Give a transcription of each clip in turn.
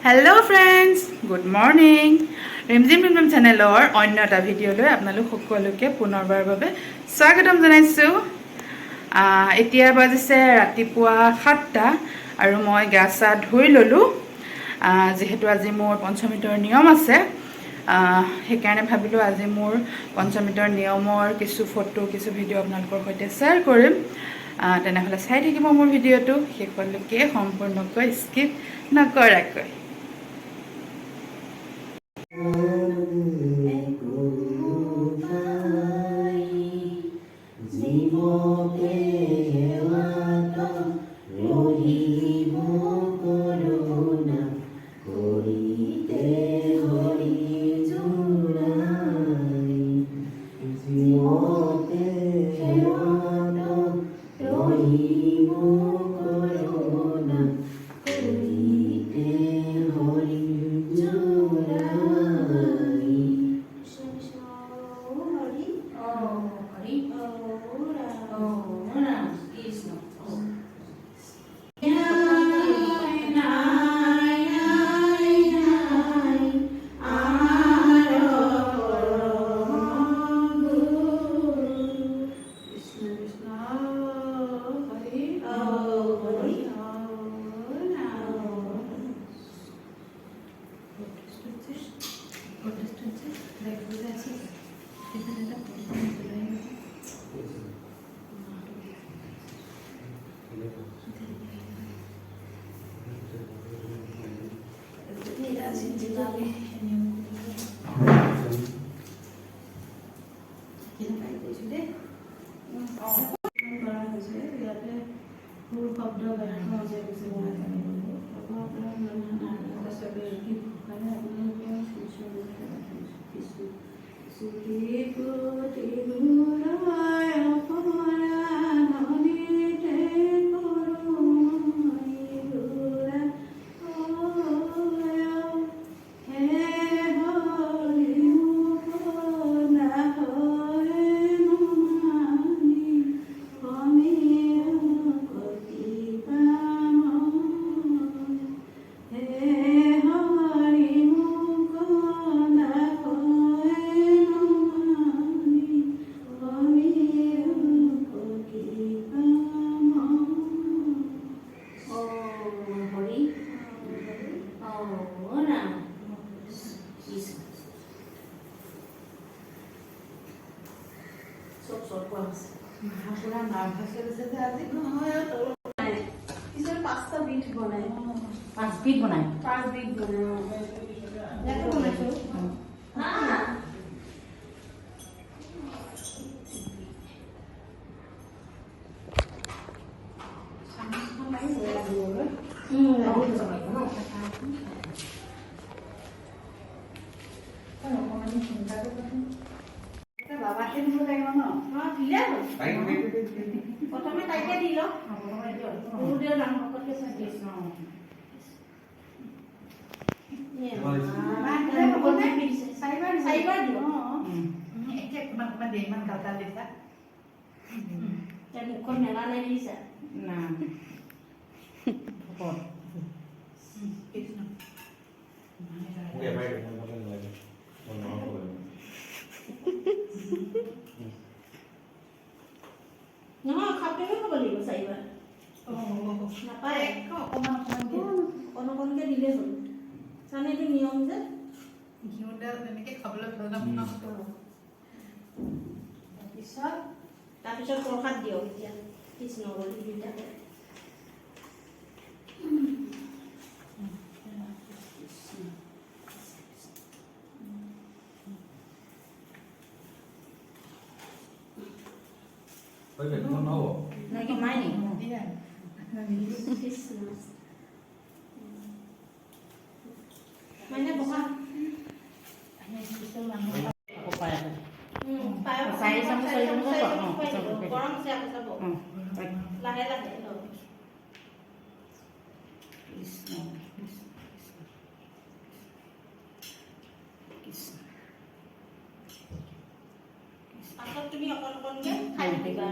Hello' friends, good morning. Rimjhim Rimjhim চেনেলৰ অন্য এটা ভিডিঅ'লৈ আপোনালোক সকলোকে পুনৰবাৰৰ বাবে স্বাগতম জনাইছোঁ। এতিয়া বাজিছে ৰাতিপুৱা 7টা আৰু মই গা চা ধুই ল'লোঁ। যিহেতু আজি মোৰ পঞ্চমৃতৰ নিয়ম আছে, সেইকাৰণে ভাবিলোঁ আজি মোৰ পঞ্চমৃতৰ নিয়মৰ কিছু ফটো কিছু ভিডিঅ' আপোনালোকৰ সৈতে শ্বেয়াৰ কৰিম। তেনেহ'লে চাই থাকিব মোৰ ভিডিঅ'টো শেষলৈকে সম্পূৰ্ণকৈ স্কিপ নকৰাকৈ। প্ৰথমে তাইকে দি লওক মুখখন মেলা নাই দিছা না নহয় খাপেও খাব লাগিব চাৰিবাৰ নাপায় অকণকে দিলেই হ'ল কাৰণ এইটো নিয়ম যে ঘিউডাল তেনেকৈ খাবলৈ ভাল তাৰপিছত প্ৰসাদ দিয়ক এতিয়া কৃষ্ণ বুলি দুইটাকে মানে বহা গৰম আছে লাহে লাহে পাছত তুমি অকণকে খাই দিবা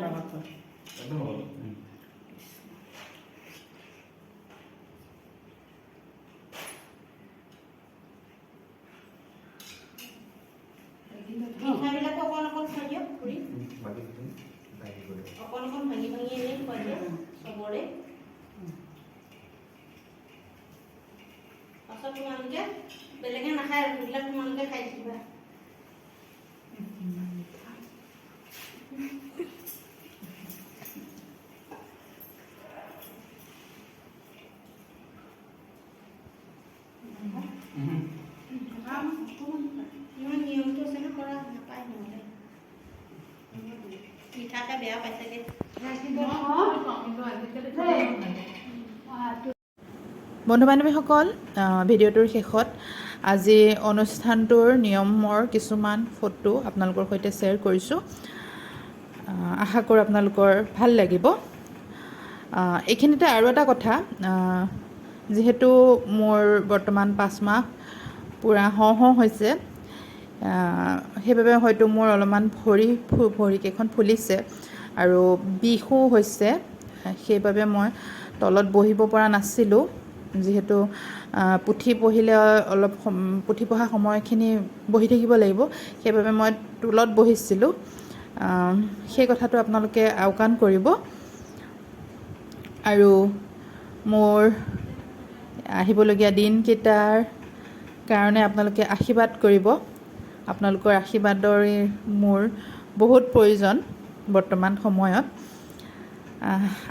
পাছত তোমালোকে বেলেগে নাখায় আৰু সেইবিলাক তোমালোকে খাই থাকিবা। ইমান নিয়মটো আছে ন কৰা নাপায় নহ'লে মিঠা খাই বেয়া পাইছাগে। বন্ধু বান্ধৱীসকল, ভিডিঅ'টোৰ শেষত আজি অনুষ্ঠানটোৰ নিয়মৰ কিছুমান ফটো আপোনালোকৰ সৈতে শ্বেয়াৰ কৰিছোঁ। আশা কৰোঁ আপোনালোকৰ ভাল লাগিব। এইখিনিতে আৰু এটা কথা, যিহেতু মোৰ বৰ্তমান 5 মাহ পূৰা হওঁ হৈছে, সেইবাবে হয়তো মোৰ অলপমান ভৰিকেইখন ফুলিছে আৰু বিষো হৈছে। সেইবাবে মই তলত বহিব পৰা নাছিলোঁ, যিহেতু পুথি পঢ়িলে অলপ পুথি পঢ়া সময়খিনি বহি থাকিব লাগিব। সেইবাবে মই টুলত বহিছিলোঁ। সেই কথাটো আপোনালোকে আওকাণ কৰিব আৰু মোৰ আহিবলগীয়া দিনকেইটাৰ কাৰণে আপোনালোকে আশীৰ্বাদ কৰিব। আপোনালোকৰ আশীৰ্বাদৰে মোৰ বহুত প্ৰয়োজন বৰ্তমান সময়ত।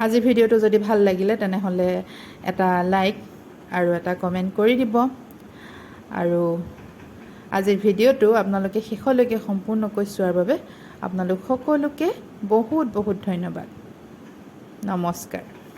আজিৰ ভিডিঅ'টো যদি ভাল লাগিলে তেনেহ'লে এটা লাইক আৰু এটা কমেণ্ট কৰি দিব। আৰু আজিৰ ভিডিঅ'টো আপোনালোকে শেষলৈকে সম্পূৰ্ণকৈ চোৱাৰ বাবে আপোনালোক সকলোকে বহুত বহুত ধন্যবাদ। নমস্কাৰ।